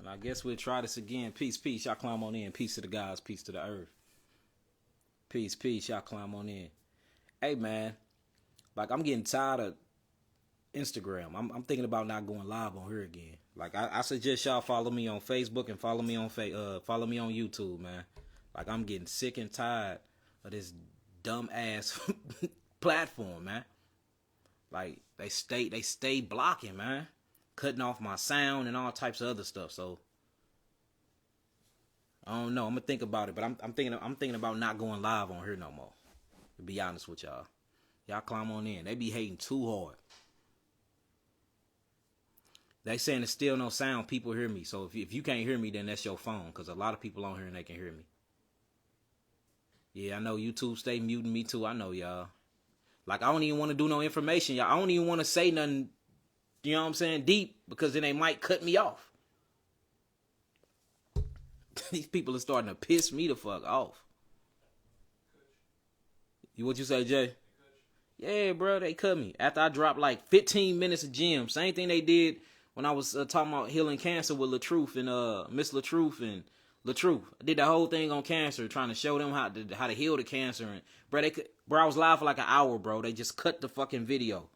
I guess we'll try this again. Peace, peace. Y'all climb on in. Peace to the gods. Peace to the earth. Peace, peace. Y'all climb on in. Hey, man. Like, I'm getting tired of Instagram. I'm thinking about not going live on here again. Like, I suggest y'all follow me on Facebook and follow me on YouTube, man. Like, I'm getting sick and tired of this dumb ass platform, man. Like, they stay blocking, man. Cutting off my sound and all types of other stuff. So I don't know. I'm gonna think about it, but I'm thinking about not going live on here no more. To be honest with y'all. Y'all climb on in. They be hating too hard. They saying there's still no sound. People hear me. So if you can't hear me, then that's your phone. Because a lot of people on here and they can hear me. Yeah, I know YouTube stay muting me too. I know, y'all. Like, I don't even want to do no information, y'all. I don't even want to say nothing, you know what I'm saying, deep. Because then they might cut me off. These people are starting to piss me the fuck off. What you say, Jay? Yeah, bro, they cut me. After I dropped like 15 minutes of gems. Same thing they did when I was talking about healing cancer with LaTruth and Miss LaTruth and LaTruth. I did the whole thing on cancer, trying to show them how to heal the cancer. And bro, I was live for like an hour, bro. They just cut the fucking video.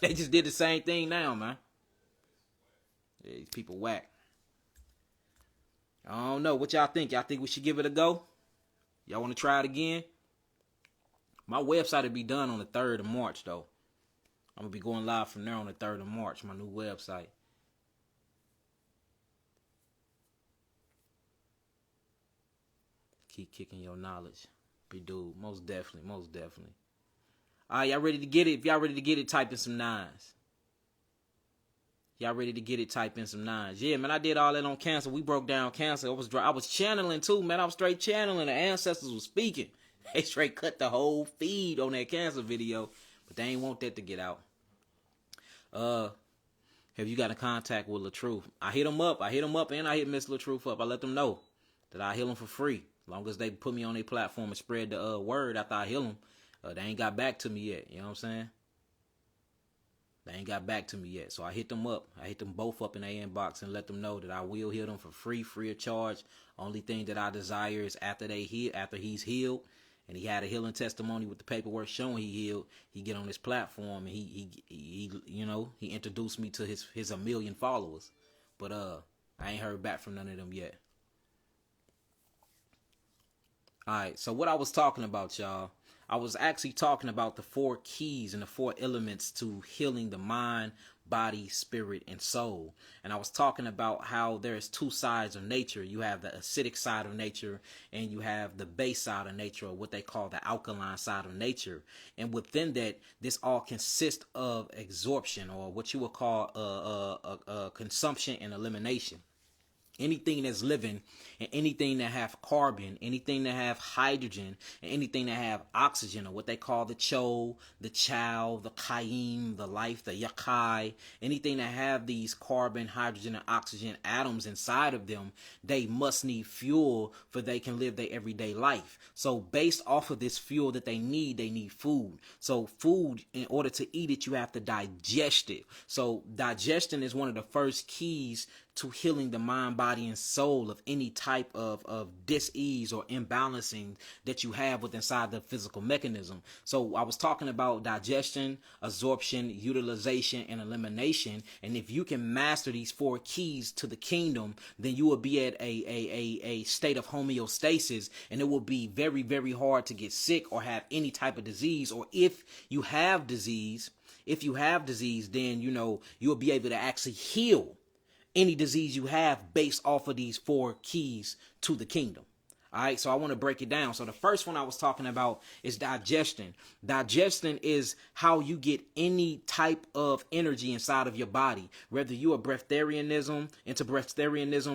They just did the same thing now, man. Yeah, these people whack. I don't know. What y'all think? Y'all think we should give it a go? Y'all want to try it again? My website will be done on the 3rd of March, though. I'm going to be going live from there on the 3rd of March, my new website. Keep kicking your knowledge. Be dude. Most definitely. Most definitely. All right, y'all ready to get it? If y'all ready to get it, type in some 9s. Y'all ready to get it, type in some 9s. Yeah, man, I did all that on cancer. We broke down cancer. I was channeling, too, man. I was straight channeling. The ancestors was speaking. They straight cut the whole feed on that cancer video, but they ain't want that to get out. Have you got in contact with LaTruth? I hit them up, and I hit Miss LaTruth up. I let them know that I heal them for free, as long as they put me on their platform and spread the word after I heal them. They ain't got back to me yet. You know what I'm saying? They ain't got back to me yet, so I hit them up. I hit them both up in their inbox and let them know that I will heal them for free of charge. Only thing that I desire is after he's healed. And he had a healing testimony with the paperwork showing he healed. He get on his platform and he introduced me to his 1 million followers. But I ain't heard back from none of them yet. All right, so what I was talking about, y'all, I was actually talking about the 4 keys and the 4 elements to healing the mind, body, spirit, and soul. And I was talking about how there's 2 sides of nature. You have the acidic side of nature and you have the base side of nature, or what they call the alkaline side of nature. And within that, this all consists of absorption, or what you would call consumption and elimination. Anything that's living and anything that have carbon, anything that have hydrogen, and anything that have oxygen, or what they call the cho, the chow, the kaim, the life, the yakai, anything that have these carbon, hydrogen, and oxygen atoms inside of them, they must need fuel for they can live their everyday life. So based off of this fuel that they need food. So food, in order to eat it, you have to digest it. So digestion is one of the first keys to healing the mind, body, and soul of any type of dis-ease or imbalancing that you have within inside the physical mechanism. So I was talking about digestion, absorption, utilization, and elimination. And if you can master these 4 keys to the kingdom, then you will be at a state of homeostasis, and it will be very, very hard to get sick or have any type of disease. Or if you have disease, then, you'll be able to actually heal any disease you have based off of these 4 keys to the kingdom. All right, so I want to break it down. So the first one I was talking about is digestion. Digestion is how you get any type of energy inside of your body, whether you are into breatharianism,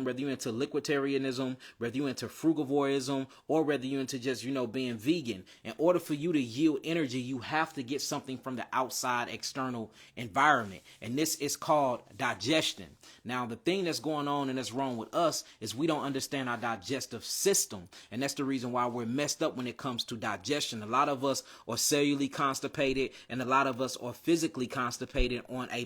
whether you're into liquidarianism, whether you're into frugivorism, or whether you're into just, being vegan. In order for you to yield energy, you have to get something from the outside external environment. And this is called digestion. Now, the thing that's going on and that's wrong with us is we don't understand our digestive system. And that's the reason why we're messed up when it comes to digestion. A lot of us are cellularly constipated, and a lot of us are physically constipated on a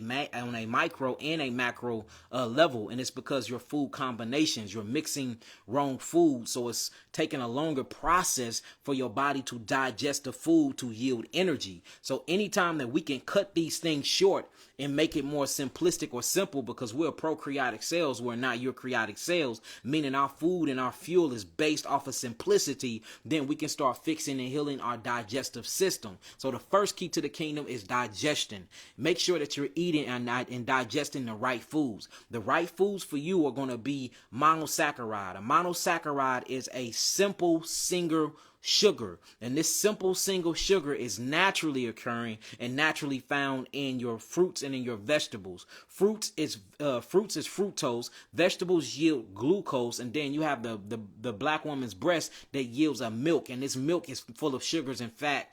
micro and a macro level. And it's because your food combinations, you're mixing wrong food. So it's taking a longer process for your body to digest the food to yield energy. So anytime that we can cut these things short and make it more simplistic or simple, because we're prokaryotic cells, we're not eukaryotic cells, meaning our food and our fuel is based off of simplicity, then we can start fixing and healing our digestive system. So the first key to the kingdom is digestion. Make sure that you're eating and digesting the right foods. The right foods for you are going to be monosaccharide. A monosaccharide is a simple single sugar, and this simple single sugar is naturally occurring and naturally found in your fruits and in your vegetables. Fruits is fructose, vegetables yield glucose, and then you have the black woman's breast that yields a milk, and this milk is full of sugars and fat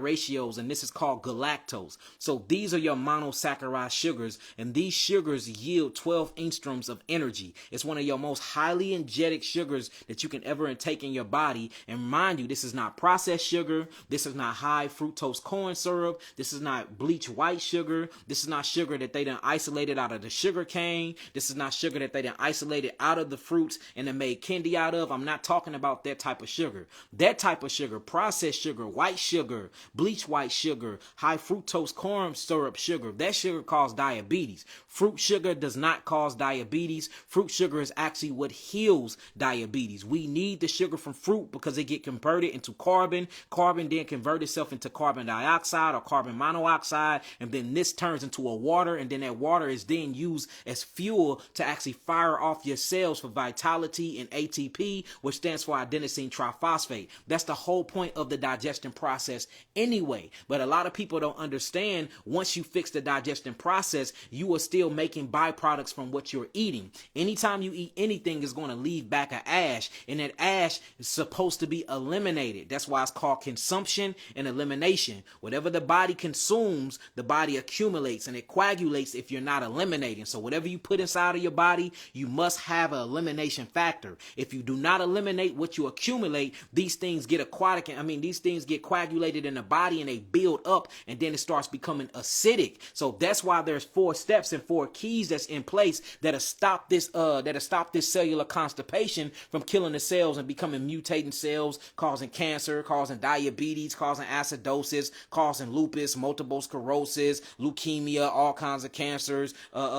ratios, and this is called galactose. So these are your monosaccharide sugars, and these sugars yield 12 angstroms of energy. It's one of your most highly energetic sugars that you can ever intake in your body. And mind you, this is not processed sugar. This is not high fructose corn syrup. This is not bleached white sugar. This is not sugar that they done isolated out of the sugar cane. This is not sugar that they done isolated out of the fruits and then made candy out of. I'm not talking about that type of sugar. That type of sugar, processed sugar, white sugar, bleached white sugar, high fructose corn syrup sugar, that sugar causes diabetes. Fruit sugar does not cause diabetes. Fruit sugar is actually what heals diabetes. We need the sugar from fruit because it gets converted into carbon. Carbon then converts itself into carbon dioxide or carbon monoxide, and then this turns into a water, and then that water is then used as fuel to actually fire off your cells for vitality and ATP, which stands for adenosine triphosphate. That's the whole point of the digestion process anyway. But a lot of people don't understand, once you fix the digestion process, you are still making byproducts from what you're eating. Anytime you eat anything, is going to leave back an ash, and that ash is supposed to be eliminated. That's why it's called consumption and elimination. Whatever the body consumes, the body accumulates, and it coagulates if you're not eliminating. So whatever you put inside of your body, you must have an elimination factor. If you do not eliminate what you accumulate, these things get these things get coagulated in the body, and they build up, and then it starts becoming acidic. So that's why there's 4 steps and 4 keys that's in place that'll stop this cellular constipation from killing the cells and becoming mutating cells, causing cancer, causing diabetes, causing acidosis, causing lupus, multiple sclerosis, leukemia, all kinds of cancers,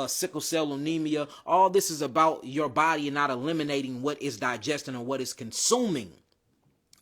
sickle cell anemia. All this is about your body and not eliminating what is digesting or what is consuming.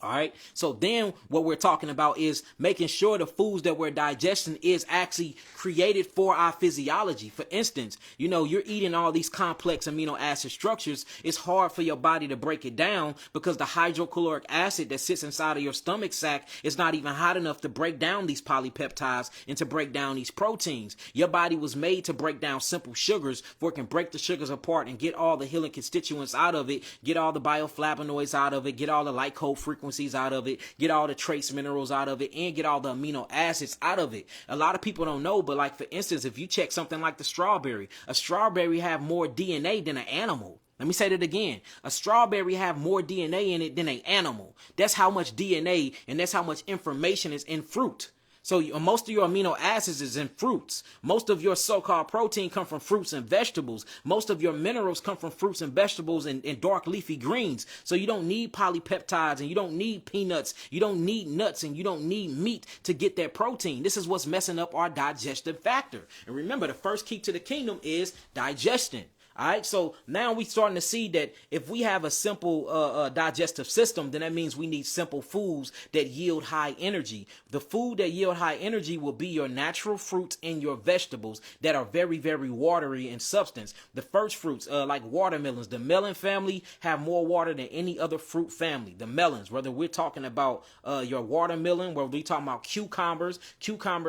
All right. So then what we're talking about is making sure the foods that we're digesting is actually created for our physiology. For instance, you're eating all these complex amino acid structures. It's hard for your body to break it down because the hydrochloric acid that sits inside of your stomach sac is not even hot enough to break down these polypeptides and to break down these proteins. Your body was made to break down simple sugars, for it can break the sugars apart and get all the healing constituents out of it, get all the bioflavonoids out of it, get all the light cold frequencies out of it, get all the trace minerals out of it, and get all the amino acids out of it. A lot of people don't know, but like for instance, if you check something like the strawberry, a strawberry have more DNA than an animal. Let me say that again. A strawberry have more DNA in it than an animal. That's how much DNA and that's how much information is in fruit. So most of your amino acids is in fruits. Most of your so-called protein come from fruits and vegetables. Most of your minerals come from fruits and vegetables and dark leafy greens. So you don't need polypeptides, and you don't need peanuts. You don't need nuts, and you don't need meat to get that protein. This is what's messing up our digestive factor. And remember, the first key to the kingdom is digestion. All right, so now we're starting to see that if we have a simple digestive system, then that means we need simple foods that yield high energy. The food that yield high energy will be your natural fruits and your vegetables that are very, very watery in substance. The first fruits, like watermelons, the melon family have more water than any other fruit family. The melons, whether we're talking about your watermelon, whether we're talking about cucumbers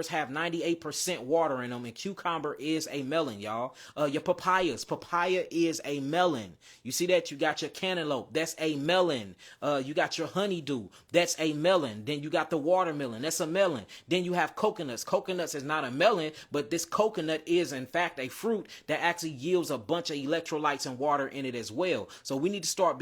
have 98% water in them, and cucumber is a melon, y'all. Your papayas papaya is a melon. You see that? You got your cantaloupe. That's a melon. You got your honeydew. That's a melon. Then you got the watermelon. That's a melon. Then you have coconuts. Coconuts is not a melon, but this coconut is in fact a fruit that actually yields a bunch of electrolytes and water in it as well. So we need to start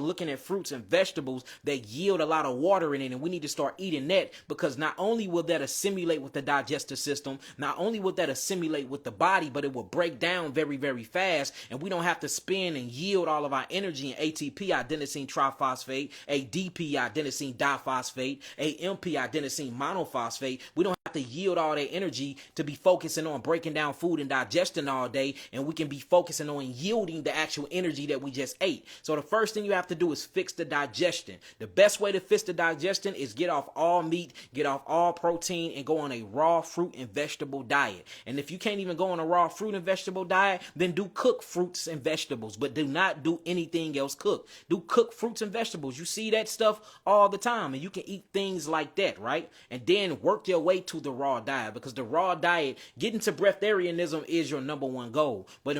looking at fruits and vegetables that yield a lot of water in it, and we need to start eating that, because not only will that assimilate with the digestive system, not only will that assimilate with the body, but it will break down very, very fast, and we don't have to spend and yield all of our energy in ATP, adenosine triphosphate, ADP, adenosine diphosphate, AMP, adenosine monophosphate. We don't have to yield all that energy to be focusing on breaking down food and digestion all day, and we can be focusing on yielding the actual energy that we just ate. So the first thing you have to do is fix the digestion. The best way to fix the digestion is get off all meat, get off all protein, and go on a raw fruit and vegetable diet. And if you can't even go on a raw fruit and vegetable diet, then do cooked fruits and vegetables, but do not do anything else cooked. Do cooked fruits and vegetables. You see that stuff all the time, and you can eat things like that, right? And then work your way to the raw diet, because the raw diet, getting to breatharianism is your number one goal. But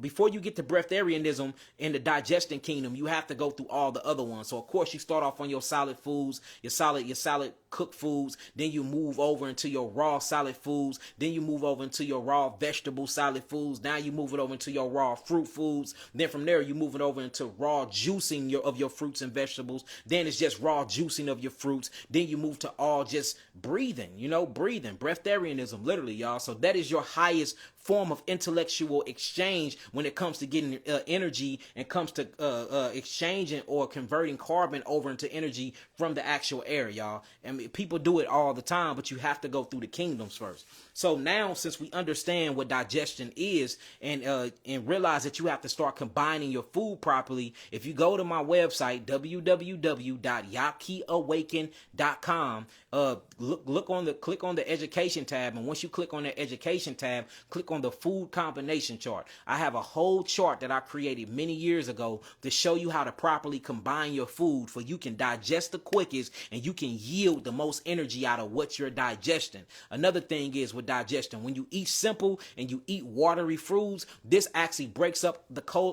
before you get to breatharianism in the digestion kingdom, you have to go through all the other ones. So of course you start off on your solid foods, your solid cooked foods, then you move over into your raw solid foods, then you move over into your raw vegetable solid foods, now you move it over into your raw fruit foods, then from there you move it over into raw juicing of your fruits and vegetables, then it's just raw juicing of your fruits, then you move to all just breathing, breatharianism, literally, y'all. So that is your highest form of intellectual exchange when it comes to getting energy and comes to exchanging or converting carbon over into energy from the actual air, y'all. I mean, people do it all the time, but you have to go through the kingdoms first. So now, since we understand what digestion is and realize that you have to start combining your food properly, if you go to my website, www.yakiawaken.com, click on the education tab, and once you click on the education tab, click on the food combination chart. I have a whole chart that I created many years ago to show you how to properly combine your food so you can digest the quickest and you can yield the most energy out of what you're digesting. Another thing is with digestion, when you eat simple and you eat watery foods, this actually breaks up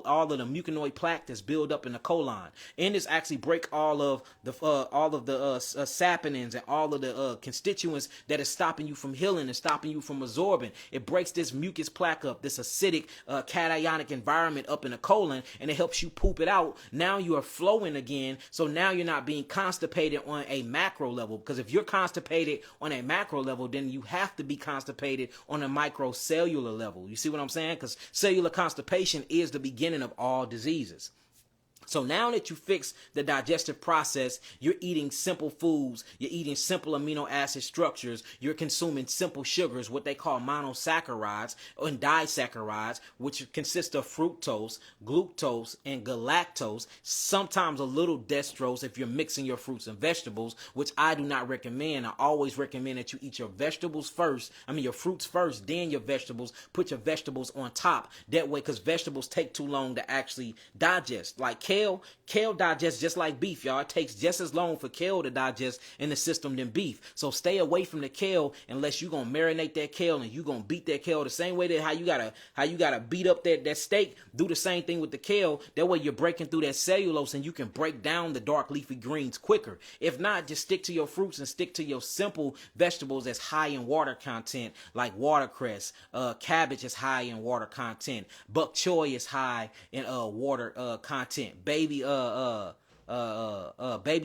all of the muconoid plaque that's built up in the colon, and this actually break all of the saponins and all of the constituents that is stopping you from healing and stopping you from absorbing. It breaks this mucus plaque up, this acidic cationic environment up in the colon, and it helps you poop it out. Now you are flowing again, so now you're not being constipated on a macro level, because if you're constipated on a macro level, then you have to be constipated on a microcellular level. You see what I'm saying? Because cellular constipation is the beginning of all diseases. So now that you fix the digestive process, you're eating simple foods, you're eating simple amino acid structures, you're consuming simple sugars, what they call monosaccharides and disaccharides, which consist of fructose, glucose, and galactose, sometimes a little dextrose if you're mixing your fruits and vegetables, which I do not recommend. I always recommend that you eat your vegetables first, your fruits first, then your vegetables. Put your vegetables on top. That way, because vegetables take too long to actually digest. Like kale digests just like beef, y'all. It takes just as long for kale to digest in the system than beef. So stay away from the kale unless you're gonna marinate that kale and you're gonna beat that kale the same way that how you gotta beat up that steak. Do the same thing with the kale. That way you're breaking through that cellulose and you can break down the dark leafy greens quicker. If not, just stick to your fruits and stick to your simple vegetables that's high in water content, like watercress. Cabbage is high in water content. Bok choy is high in water content. Baby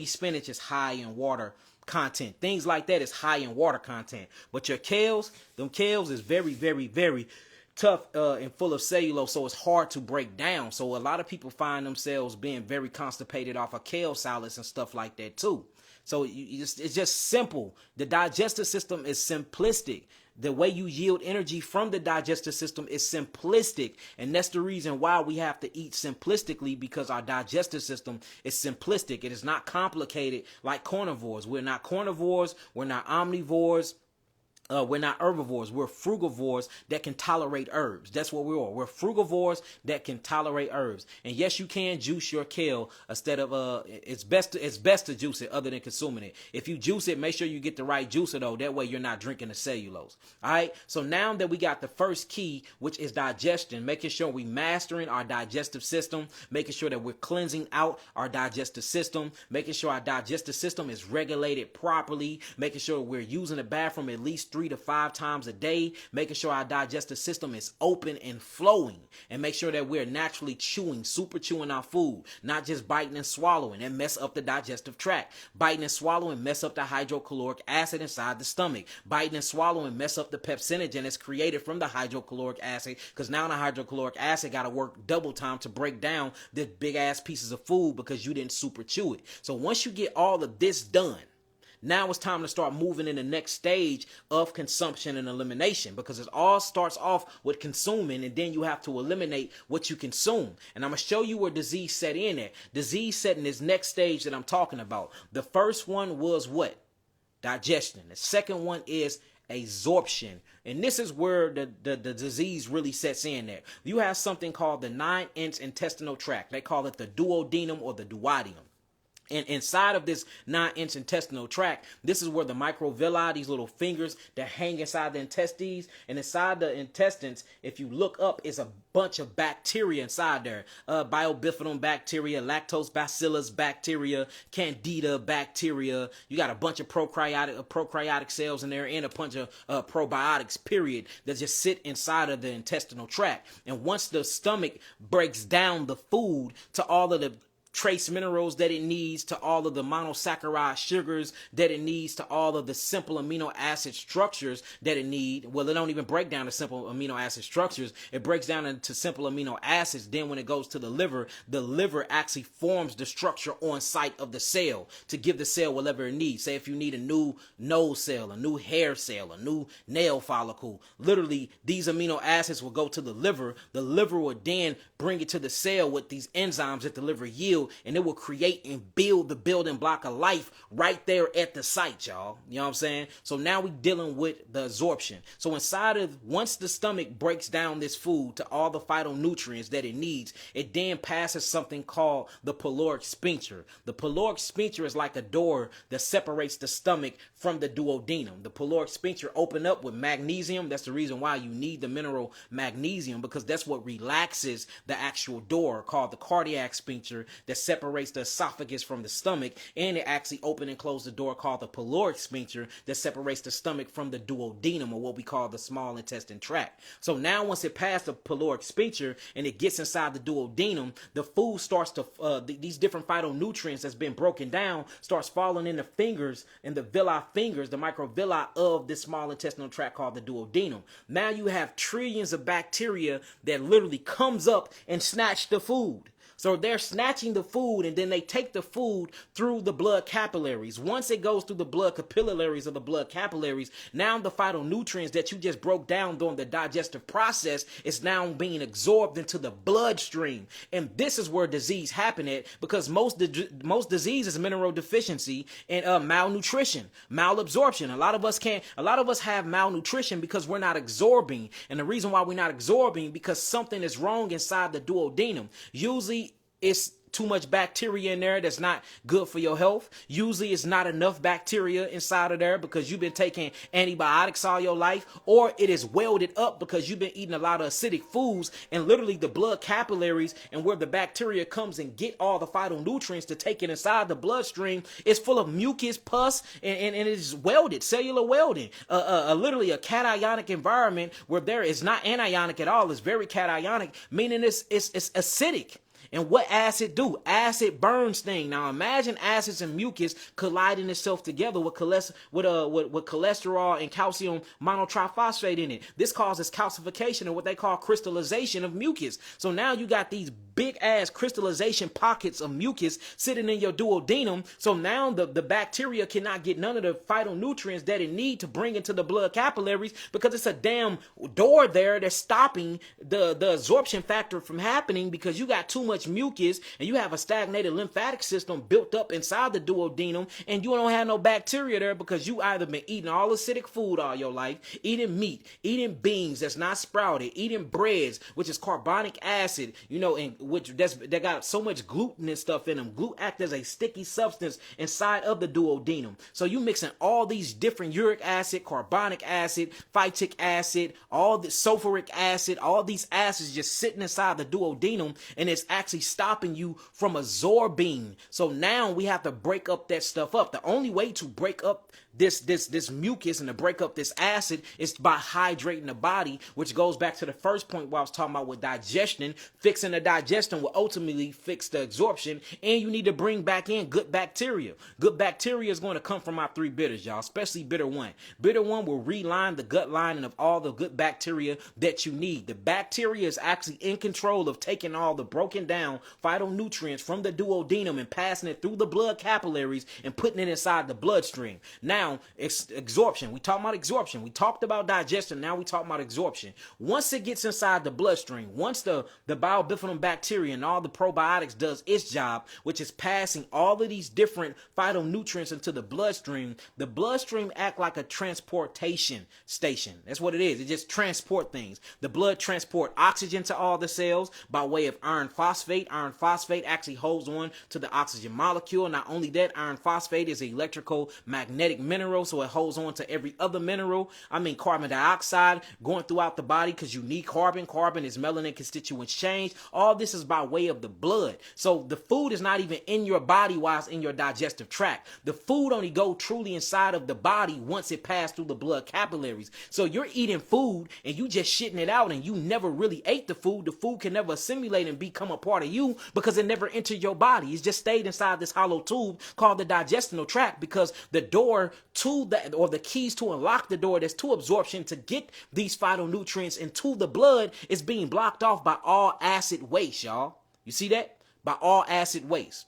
spinach is high in water content. Things like that is high in water content. But your kales is very, very, very tough and full of cellulose, so it's hard to break down. So a lot of people find themselves being very constipated off of kale salads and stuff like that too. So it's just simple. The digestive system is simplistic. The way you yield energy from the digestive system is simplistic. And that's the reason why we have to eat simplistically, because our digestive system is simplistic. It is not complicated like carnivores. We're not carnivores. We're not omnivores. We're not herbivores. We're frugivores that can tolerate herbs. That's what we are. We're frugivores that can tolerate herbs. And yes, you can juice your kale instead of it's best to juice it other than consuming it. If you juice it, make sure you get the right juicer though. That way you're not drinking the cellulose. All right. So now that we got the first key, which is digestion, making sure we mastering our digestive system, making sure that we're cleansing out our digestive system, making sure our digestive system is regulated properly, making sure we're using the bathroom at least 3 to 5 times a day, making sure our digestive system is open and flowing, and make sure that we're naturally super chewing our food, not just biting and swallowing and mess up the digestive tract. Biting and swallowing mess up the hydrochloric acid inside the stomach. Biting and swallowing mess up the pepsinogen that's created from the hydrochloric acid, because now the hydrochloric acid got to work double time to break down the big ass pieces of food because you didn't super chew it. So once you get all of this done, now it's time to start moving in the next stage of consumption and elimination, because it all starts off with consuming, and then you have to eliminate what you consume. And I'm going to show you where disease set in at. Disease set in this next stage that I'm talking about. The first one was what? Digestion. The second one is absorption. And this is where the disease really sets in there. You have something called the 9-inch intestinal tract. They call it the duodenum or the duodenum. And inside of this 9-inch intestinal tract, this is where the microvilli, these little fingers that hang inside the intestines, and inside the intestines, if you look up, is a bunch of bacteria inside there. Biobifidum bacteria, lactobacillus bacteria, candida bacteria. You got a bunch of prokaryotic cells in there, and a bunch of probiotics, period, that just sit inside of the intestinal tract. And once the stomach breaks down the food to all of the trace minerals that it needs, to all of the monosaccharide sugars that it needs, to all of the simple amino acid structures that it needs. Well, it don't even break down to simple amino acid structures. It breaks down into simple amino acids. Then when it goes to the liver actually forms the structure on site of the cell to give the cell whatever it needs. Say if you need a new nose cell, a new hair cell, a new nail follicle, literally these amino acids will go to the liver. The liver will then bring it to the cell with these enzymes that the liver yields, and it will create and build the building block of life right there at the site, y'all. You know what I'm saying? So now we're dealing with the absorption. So once the stomach breaks down this food to all the phytonutrients that it needs, it then passes something called the pyloric sphincter. The pyloric sphincter is like a door that separates the stomach from the duodenum. The pyloric sphincter open up with magnesium. That's the reason why you need the mineral magnesium, because that's what relaxes the actual door, called the cardiac sphincter, that separates the esophagus from the stomach, and it actually open and close the door called the pyloric sphincter that separates the stomach from the duodenum, or what we call the small intestine tract. So now once it passed the pyloric sphincter and it gets inside the duodenum, the food starts to these different phytonutrients that's been broken down starts falling in the fingers, and the villi fingers, the microvilli of this small intestinal tract called the duodenum. Now you have trillions of bacteria that literally comes up and snatch the food. So they're snatching the food, and then they take the food through the blood capillaries. Once it goes through the blood capillaries of the blood capillaries, now the phytonutrients that you just broke down during the digestive process is now being absorbed into the bloodstream. And this is where disease happen at, because most disease is mineral deficiency and malnutrition, malabsorption. A lot of us have malnutrition because we're not absorbing. And the reason why we're not absorbing, because something is wrong inside the duodenum. Usually it's too much bacteria in there that's not good for your health. Usually it's not enough bacteria inside of there because you've been taking antibiotics all your life, or it is welded up because you've been eating a lot of acidic foods, and literally the blood capillaries and where the bacteria comes and get all the phytonutrients to take it inside the bloodstream is full of mucus, pus, and it is welded, cellular welding, literally a cationic environment where there is not anionic at all. It's very cationic, meaning it's acidic. And what acid do? Acid burns things. Now imagine acids and mucus colliding itself together with cholesterol and calcium monotriphosphate in it. This causes calcification and what they call crystallization of mucus. So now you got these big ass crystallization pockets of mucus sitting in your duodenum. So now the bacteria cannot get none of the phytonutrients that it need to bring into the blood capillaries, because it's a damn door there that's stopping the absorption factor from happening, because you got too much much mucus and you have a stagnated lymphatic system built up inside the duodenum, and you don't have no bacteria there because you either been eating all acidic food all your life, eating meat, eating beans that's not sprouted, eating breads, which is carbonic acid, and that got so much gluten and stuff in them. Gluten act as a sticky substance inside of the duodenum. So you mixing all these different uric acid, carbonic acid, phytic acid, all the sulfuric acid, all these acids just sitting inside the duodenum, and it's actually stopping you from absorbing. So now we have to break up that stuff up. The only way to break up this mucus and to break up this acid is by hydrating the body, which goes back to the first point where I was talking about with digestion. Fixing the digestion will ultimately fix the absorption, and you need to bring back in good bacteria. Good bacteria is going to come from our 3 bitters, y'all, especially bitter 1. Bitter 1 will reline the gut lining of all the good bacteria that you need. The bacteria is actually in control of taking all the broken down phytonutrients from the duodenum and passing it through the blood capillaries and putting it inside the bloodstream. Now, it's absorption. We talked about absorption. We talked about digestion. Now we talk about absorption. Once it gets inside the bloodstream, once the bifidobacterium bacteria and all the probiotics does its job, which is passing all of these different phytonutrients into the bloodstream act like a transportation station. That's what it is. It just transport things. The blood transport oxygen to all the cells by way of iron phosphate. Iron phosphate actually holds on to the oxygen molecule. Not only that, iron phosphate is an electrical magnetic mineral, so it holds on to every other mineral. Carbon dioxide going throughout the body because you need carbon. Carbon is melanin constituents change. All this is by way of the blood. So the food is not even in your body while it's in your digestive tract. The food only go truly inside of the body once it passed through the blood capillaries. So you're eating food and you just shitting it out, and you never really ate the food. The food can never assimilate and become a part of you because it never entered your body. It's just stayed inside this hollow tube called the digestional tract, because the door to that, or the keys to unlock the door that's to absorption to get these phytonutrients into the blood, is being blocked off by all acid waste, y'all. You see that? By all acid waste.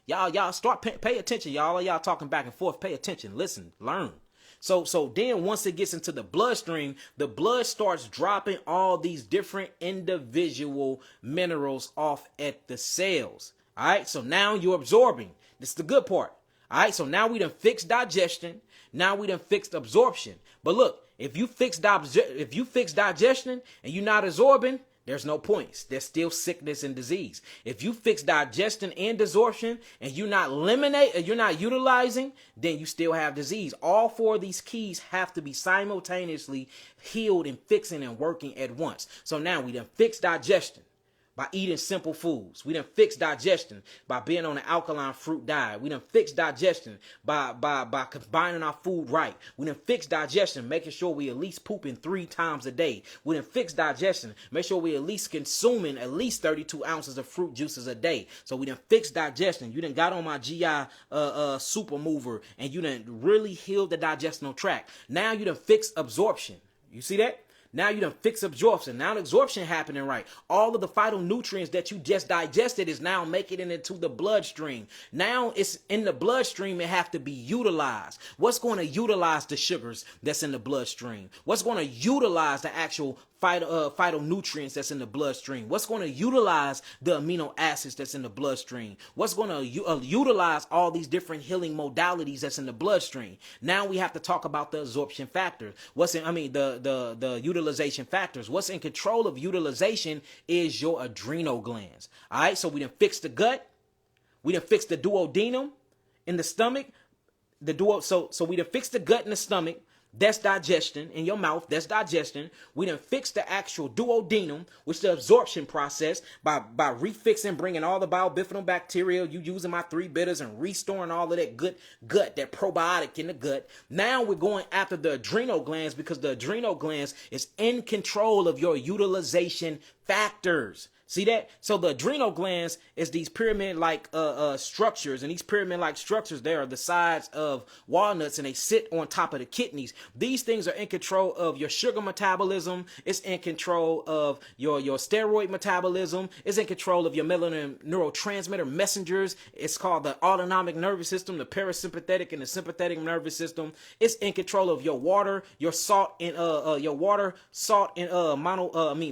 Y'all start pay attention, y'all. Y'all talking back and forth. Pay attention. Listen, learn. So then once it gets into the bloodstream, the blood starts dropping all these different individual minerals off at the cells. All right. So now you're absorbing. This is the good part. All right. So now we done fixed digestion. Now we done fixed absorption. But look, if you fix digestion and you're not absorbing, there's no points. There's still sickness and disease. If you fix digestion and absorption and you're not utilizing, then you still have disease. All 4 of these keys have to be simultaneously healed and fixing and working at once. So now we done fixed digestion by eating simple foods. We done fixed digestion by being on an alkaline fruit diet. We done fixed digestion by combining our food right. We done fixed digestion, making sure we at least pooping 3 times a day. We done fixed digestion, make sure we at least consuming at least 32 ounces of fruit juices a day. So we done fixed digestion. You done got on my GI super mover, and you done really healed the digestional tract. Now you done fixed absorption. You see that? Now you done fix absorption. Now the absorption happening right. All of the phytonutrients that you just digested is now making it into the bloodstream. Now it's in the bloodstream. It have to be utilized. What's going to utilize the sugars that's in the bloodstream? What's going to utilize the actual phytonutrients that's in the bloodstream? What's going to utilize the amino acids that's in the bloodstream? What's going to utilize all these different healing modalities that's in the bloodstream? Now we have to talk about the absorption factors. The utilization factors. What's in control of utilization is your adrenal glands. All right, so we done fixed the gut. We done fixed the duodenum in the stomach. So we done fixed the gut in the stomach. That's digestion. In your mouth, that's digestion. We done fixed the actual duodenum, which is the absorption process, by refixing, bringing all the bifidobacteria, you using my 3 bitters and restoring all of that good gut, that probiotic in the gut. Now we're going after the adrenal glands, because the adrenal glands is in control of your utilization factors. See that? So the adrenal glands is these pyramid-like structures, and these pyramid-like structures, they are the size of walnuts, and they sit on top of the kidneys. These things are in control of your sugar metabolism. It's in control of your steroid metabolism. It's in control of your melanin neurotransmitter messengers. It's called the autonomic nervous system, the parasympathetic and the sympathetic nervous system. It's in control of your water, your salt, and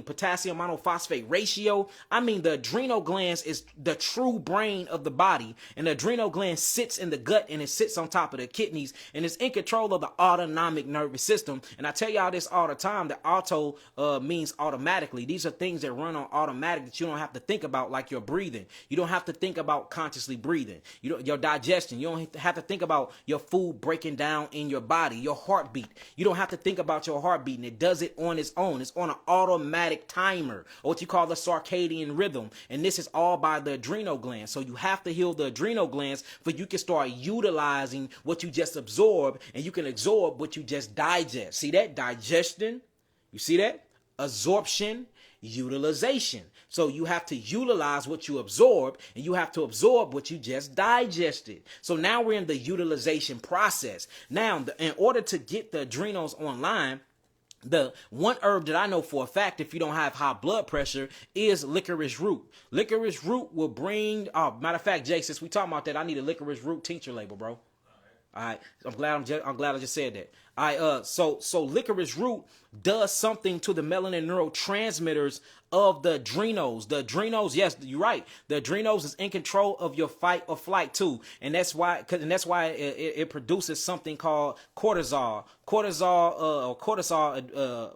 potassium phosphate ratio. I mean, the adrenal glands is the true brain of the body, and the adrenal gland sits in the gut and it sits on top of the kidneys and it's in control of the autonomic nervous system. And I tell y'all this all the time, that auto means automatically. These are things that run on automatic that you don't have to think about, like your breathing. You don't have to think about consciously breathing. Your digestion. You don't have to think about your food breaking down in your body. Your heartbeat. You don't have to think about your heartbeat, and it does it on its own. It's on an automatic timer, or what you call the circadian rhythm. And this is all by the adrenal glands. So you have to heal the adrenal glands for you can start utilizing what you just absorb, and you can absorb what you just digest. See that? Digestion. You see that? Absorption, utilization. So you have to utilize what you absorb, and you have to absorb what you just digested. So now we're in the utilization process. Now, in order to get the adrenals online, the one herb that I know for a fact, if you don't have high blood pressure, is licorice root. Licorice root will bring, matter of fact, Jay, since we talking about that, I need a licorice root tincture label, bro. All right, I'm glad I just said that. All right, so licorice root does something to the melanin neurotransmitters of the adrenals. The adrenals, yes, you're right. The adrenals is in control of your fight or flight too, and that's why it produces something called cortisol. Cortisol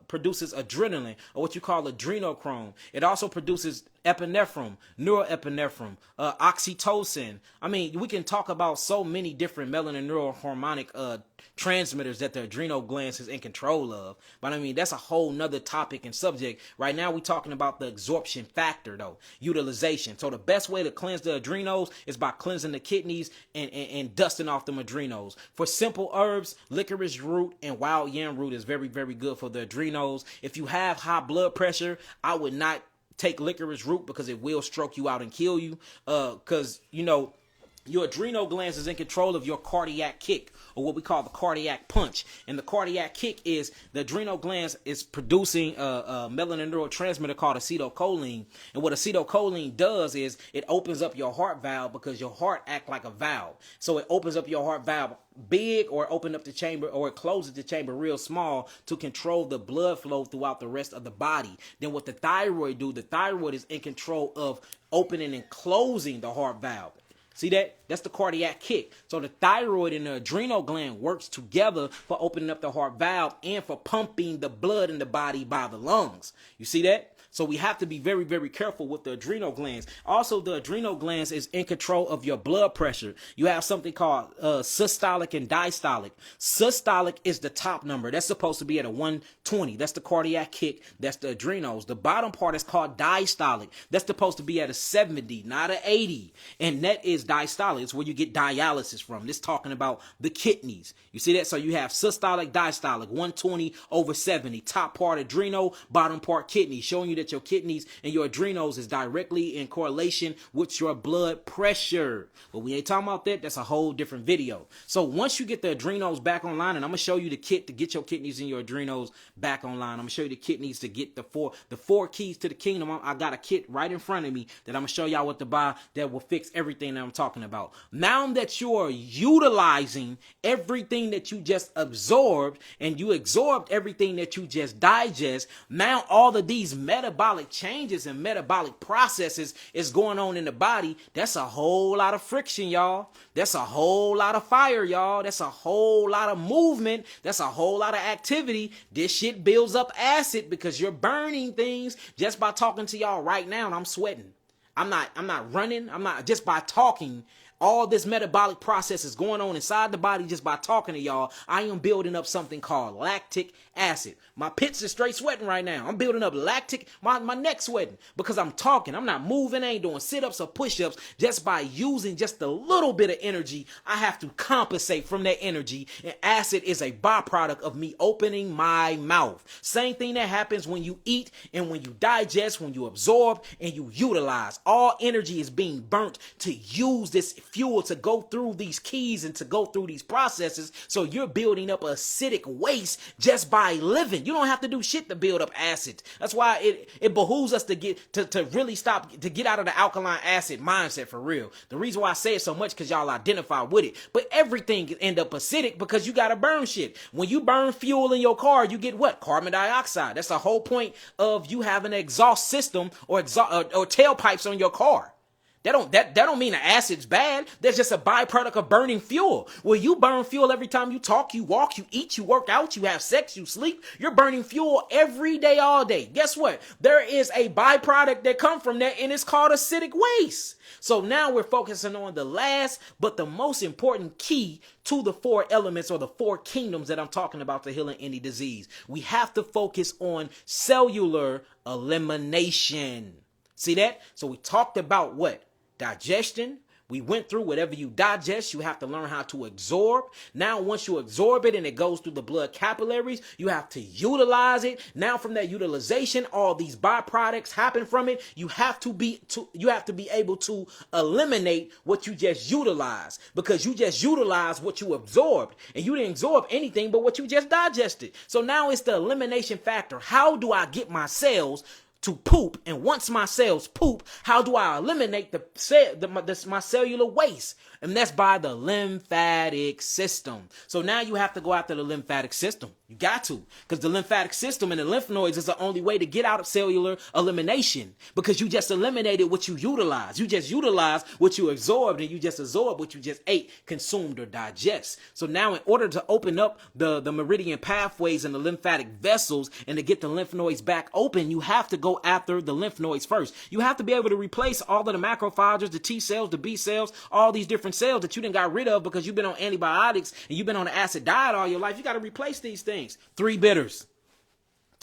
produces adrenaline, or what you call adrenochrome. It also produces epinephrine, norepinephrine, oxytocin. I mean, we can talk about so many different melanin neurohormonic transmitters that the adrenal glands is in control of. But I mean, that's a whole nother topic and subject. Right now, we're talking about the absorption factor, though, utilization. So the best way to cleanse the adrenals is by cleansing the kidneys and dusting off them adrenals. For simple herbs, licorice root and wild yam root is very, very good for the adrenals. If you have high blood pressure, I would not take licorice root because it will stroke you out and kill you. Because, your adrenal glands is in control of your cardiac kick, or what we call the cardiac punch. And the cardiac kick is the adrenal glands is producing a melanin neurotransmitter called acetylcholine. And what acetylcholine does is it opens up your heart valve, because your heart acts like a valve. So it opens up your heart valve big, or open up the chamber, or it closes the chamber real small to control the blood flow throughout the rest of the body. Then what the thyroid do, the thyroid is in control of opening and closing the heart valve. See that? That's the cardiac kick. So the thyroid and the adrenal gland works together for opening up the heart valve and for pumping the blood in the body by the lungs. You see that? So we have to be very, very careful with the adrenal glands. Also, the adrenal glands is in control of your blood pressure. You have something called systolic and diastolic. Systolic is the top number. That's supposed to be at a 120. That's the cardiac kick. That's the adrenals. The bottom part is called diastolic. That's supposed to be at a 70, not an 80. And that is diastolic. It's where you get dialysis from. This talking about the kidneys. You see that? So you have systolic, diastolic, 120 over 70. Top part adrenal, bottom part kidney, showing you that your kidneys and your adrenals is directly in correlation with your blood pressure. But we ain't talking about that. That's a whole different video. So once you get the adrenals back online, and I'm going to show you the kit to get your kidneys and your adrenals back online. I'm going to show you the kidneys to get the four keys to the kingdom. I got a kit right in front of me that I'm going to show y'all what to buy that will fix everything that I'm talking about. Now that you're utilizing everything that you just absorbed, and you absorbed everything that you just digest, now all of these metabolic changes and metabolic processes is going on in the body. That's a whole lot of friction, y'all. That's a whole lot of fire, y'all. That's a whole lot of movement. That's a whole lot of activity. This shit builds up acid because you're burning things. Just by talking to y'all right now, and I'm sweating. I'm not running. I'm not, just by talking. All this metabolic process is going on inside the body just by talking to y'all. I am building up something called lactic acid. My pits are straight sweating right now. I'm building up lactic, my neck sweating because I'm talking. I'm not moving. I ain't doing sit-ups or push-ups. Just by using just a little bit of energy, I have to compensate from that energy. And acid is a byproduct of me opening my mouth. Same thing that happens when you eat and when you digest, when you absorb and you utilize. All energy is being burnt to use this fuel to go through these keys and to go through these processes. So you're building up acidic waste just by living. You don't have to do shit to build up acids. That's why it behooves us to get to really stop, to get out of the alkaline acid mindset for real. The reason why I say it so much because y'all identify with it. But everything can end up acidic because you got to burn shit. When you burn fuel in your car, you get what? Carbon dioxide. That's the whole point of you having an exhaust system or tailpipes on your car. That don't mean the acid's bad. That's just a byproduct of burning fuel. Well, you burn fuel every time you talk, you walk, you eat, you work out, you have sex, you sleep. You're burning fuel every day, all day. Guess what? There is a byproduct that comes from that, and it's called acidic waste. So now we're focusing on the last, but the most important key to the 4 elements or the 4 kingdoms that I'm talking about to healing any disease. We have to focus on cellular elimination. See that? So we talked about what? Digestion. We went through whatever you digest, you have to learn how to absorb. Now, once you absorb it and it goes through the blood capillaries, you have to utilize it. Now, from that utilization, all these byproducts happen from it. You have to be able to eliminate what you just utilized, because you just utilized what you absorbed, and you didn't absorb anything but what you just digested. So now it's the elimination factor. How do I get my cells to poop? And once my cells poop, how do I eliminate my cellular waste? And that's by the lymphatic system. So now you have to go after the lymphatic system. You got to, because the lymphatic system and the lymph nodes is the only way to get out of cellular elimination, because you just eliminated what you utilized. You just utilized what you absorbed, and you just absorbed what you just ate, consumed, or digest. So now in order to open up the meridian pathways and the lymphatic vessels and to get the lymph nodes back open, you have to go after the lymph nodes first. You have to be able to replace all of the macrophages, the T cells, the B cells, all these different cells that you done got rid of because you've been on antibiotics and you've been on an acid diet all your life. You got to replace these things. 3 bitters.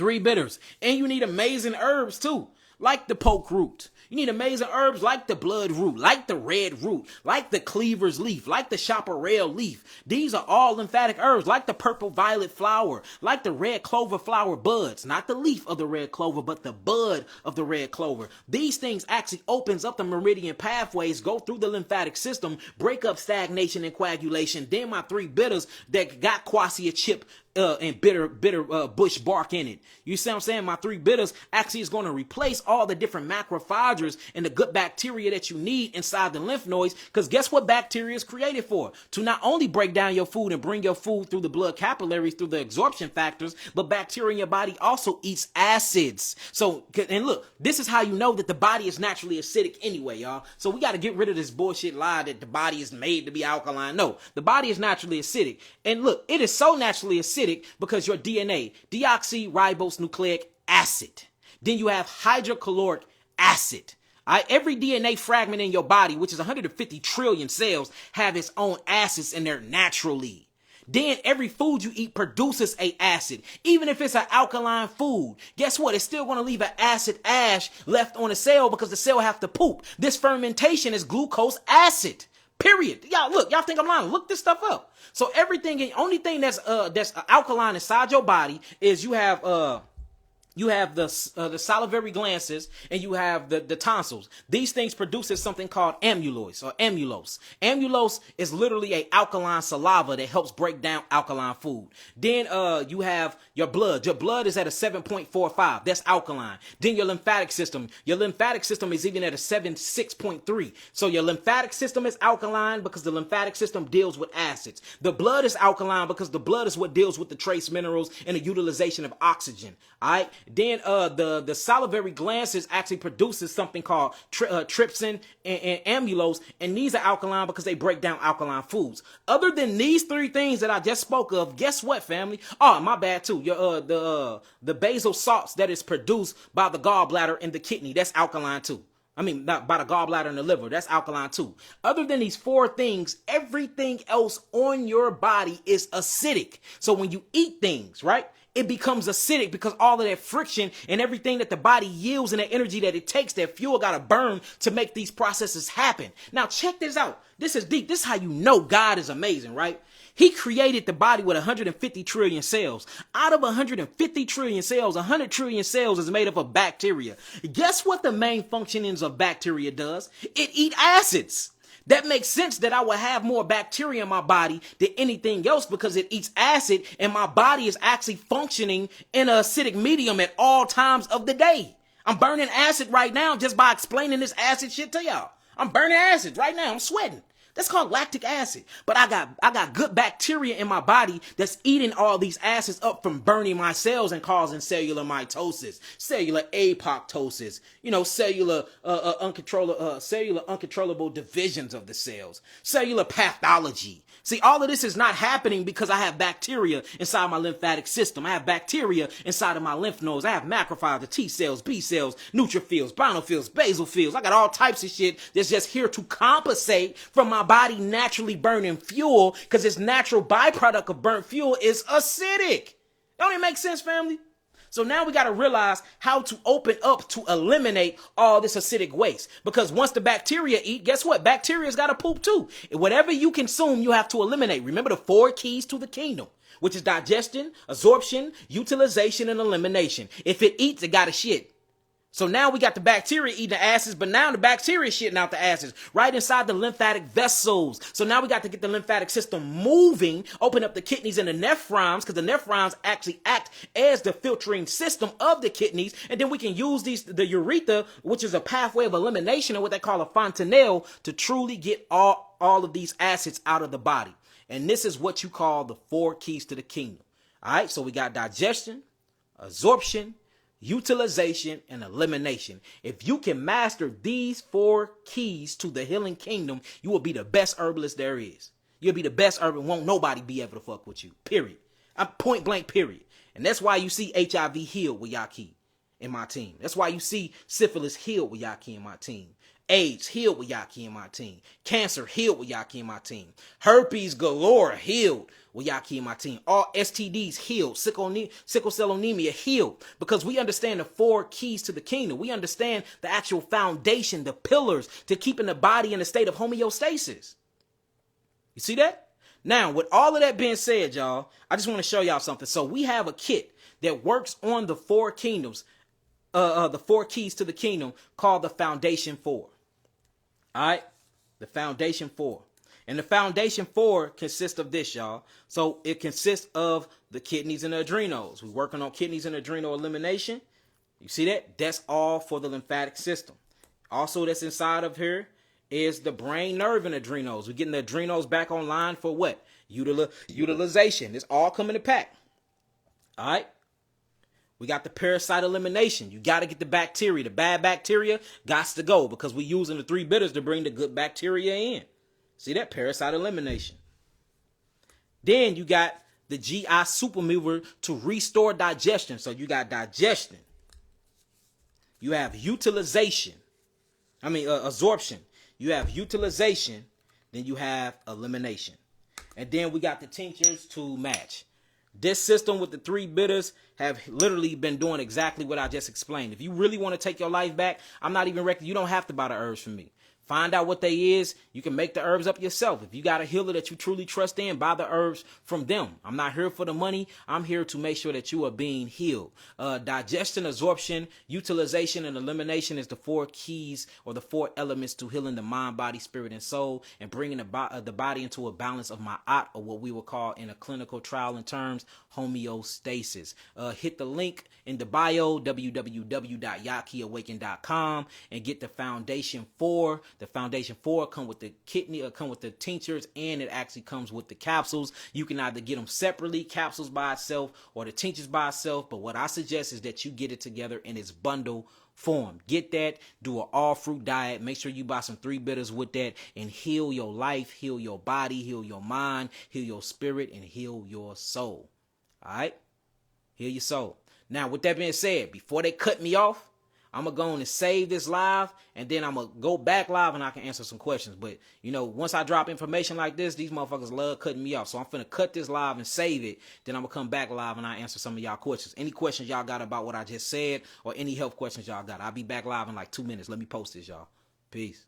And you need amazing herbs too, like the poke root. You need amazing herbs like the blood root, like the red root, like the cleaver's leaf, like the chaparral leaf. These are all lymphatic herbs, like the purple violet flower, like the red clover flower buds, not the leaf of the red clover, but the bud of the red clover. These things actually opens up the meridian pathways, go through the lymphatic system, break up stagnation and coagulation. Then my 3 bitters that got quassia chip and bitter bush bark in it. You see what I'm saying? My 3 bitters actually is going to replace all the different macrophages and the good bacteria that you need inside the lymph nodes. Because guess what bacteria is created for? To not only break down your food and bring your food through the blood capillaries through the absorption factors, but bacteria in your body also eats acids. So, and look, this is how you know that the body is naturally acidic anyway, y'all. So we got to get rid of this bullshit lie that the body is made to be alkaline. No, the body is naturally acidic. And look, it is so naturally acidic because your DNA, deoxyribonucleic acid. Then you have hydrochloric acid. Every DNA fragment in your body, which is 150 trillion cells, have its own acids in there naturally. Then every food you eat produces an acid. Even if it's an alkaline food, guess what? It's still going to leave an acid ash left on the cell because the cell have to poop. This fermentation is glucose acid. Period. Y'all look, y'all think I'm lying. Look this stuff up. So everything, the only thing that's alkaline inside your body is you have the salivary glands and you have the tonsils. These things produces something called amylose or amylose. Amylose is literally a alkaline saliva that helps break down alkaline food. Then you have your blood. Your blood is at a 7.45. That's alkaline. Then your lymphatic system. Your lymphatic system is even at a 6.3. So your lymphatic system is alkaline because the lymphatic system deals with acids. The blood is alkaline because the blood is what deals with the trace minerals and the utilization of oxygen. All right. Then the salivary glands actually produces something called trypsin and amylose, and these are alkaline because they break down alkaline foods. Other than these 3 things that I just spoke of, guess what, family? Oh, my bad too. Your the basal salts that is produced by the gallbladder and the kidney, that's alkaline too. I mean, not by the gallbladder and the liver, that's alkaline too. Other than these 4 things, everything else on your body is acidic. So when you eat things, right, it becomes acidic because all of that friction and everything that the body yields and the energy that it takes, that fuel got to burn to make these processes happen. Now, check this out. This is deep. This is how you know God is amazing, right? He created the body with 150 trillion cells. Out of 150 trillion cells, 100 trillion cells is made up of bacteria. Guess what the main functionings of bacteria does? It eat acids. That makes sense that I would have more bacteria in my body than anything else because it eats acid and my body is actually functioning in an acidic medium at all times of the day. I'm burning acid right now just by explaining this acid shit to y'all. I'm burning acid right now. I'm sweating. That's called lactic acid. But I got good bacteria in my body that's eating all these acids up from burning my cells and causing cellular mitosis, cellular apoptosis, cellular uncontrollable divisions of the cells, cellular pathology. See, all of this is not happening because I have bacteria inside my lymphatic system. I have bacteria inside of my lymph nodes. I have macrophages, T cells, B cells, neutrophils, basophils, basophils. I got all types of shit that's just here to compensate from my body naturally burning fuel because its natural byproduct of burnt fuel is acidic. Don't it make sense, family? So now we got to realize how to open up to eliminate all this acidic waste. Because once the bacteria eat, guess what? Bacteria's got to poop too. And whatever you consume, you have to eliminate. Remember the 4 keys to the kingdom, which is digestion, absorption, utilization, and elimination. If it eats, it got to shit. So now we got the bacteria eating the acids, but now the bacteria is shitting out the acids right inside the lymphatic vessels. So now we got to get the lymphatic system moving, open up the kidneys and the nephrons, because the nephrons actually act as the filtering system of the kidneys. And then we can use the urethra, which is a pathway of elimination, or what they call a fontanelle, to truly get all of these acids out of the body. And this is what you call the 4 keys to the kingdom. All right, so we got digestion, absorption, utilization, and elimination. If you can master these 4 keys to the healing kingdom, you will be the best herbalist there is. You'll be the best herbalist. Won't nobody be able to fuck with you. Period. I'm point blank, period. And that's why you see HIV healed with Yaki in my team. That's why you see syphilis healed with Yaki in my team. AIDS healed with Yaki in my team. Cancer healed with Yaki in my team. Herpes galore healed with Yaki in my team. All STDs healed. Sickle cell anemia healed. Because we understand the 4 keys to the kingdom. We understand the actual foundation, the pillars to keeping the body in a state of homeostasis. You see that? Now, with all of that being said, y'all, I just want to show y'all something. So we have a kit that works on the 4 kingdoms, the 4 keys to the kingdom, called the Foundation 4. All right, the Foundation 4. And the Foundation 4 consists of this, y'all. So it consists of the kidneys and the adrenals. We're working on kidneys and adrenal elimination. You see that? That's all for the lymphatic system. Also, that's inside of here is the brain, nerve, and adrenals. We're getting the adrenals back online for what? Utilization. It's all coming to pack. All right. We got the parasite elimination. You got to get the bacteria. The bad bacteria got to go because we're using the 3 bitters to bring the good bacteria in. See that? Parasite elimination. Then you got the GI super mover to restore digestion. So you got digestion. You have absorption. You have utilization. Then you have elimination. And then we got the tinctures to match. This system with the 3 bitters have literally been doing exactly what I just explained. If you really want to take your life back, I'm not even recommending. You don't have to buy the herbs from me. Find out what they is. You can make the herbs up yourself. If you got a healer that you truly trust in, buy the herbs from them. I'm not here for the money. I'm here to make sure that you are being healed. Digestion, absorption, utilization, and elimination is the 4 keys or the 4 elements to healing the mind, body, spirit, and soul, and bringing the body into a balance of ma'at, or what we would call in a clinical trial in terms, homeostasis. Hit the link in the bio, www.yakiawaken.com, and get the Foundation 4. The Foundation 4 come with the kidney, come with the tinctures, and it actually comes with the capsules. You can either get them separately, capsules by itself, or the tinctures by itself. But what I suggest is that you get it together in its bundle form. Get that, do an all fruit diet. Make sure you buy some 3 bitters with that, and heal your life, heal your body, heal your mind, heal your spirit, and heal your soul. All right? Heal your soul. Now, with that being said, before they cut me off, I'm going to go on and save this live, and then I'm going to go back live and I can answer some questions. But, once I drop information like this, these motherfuckers love cutting me off. So I'm finna cut this live and save it. Then I'm going to come back live and I answer some of y'all questions. Any questions y'all got about what I just said, or any health questions y'all got, I'll be back live in like 2 minutes. Let me post this, y'all. Peace.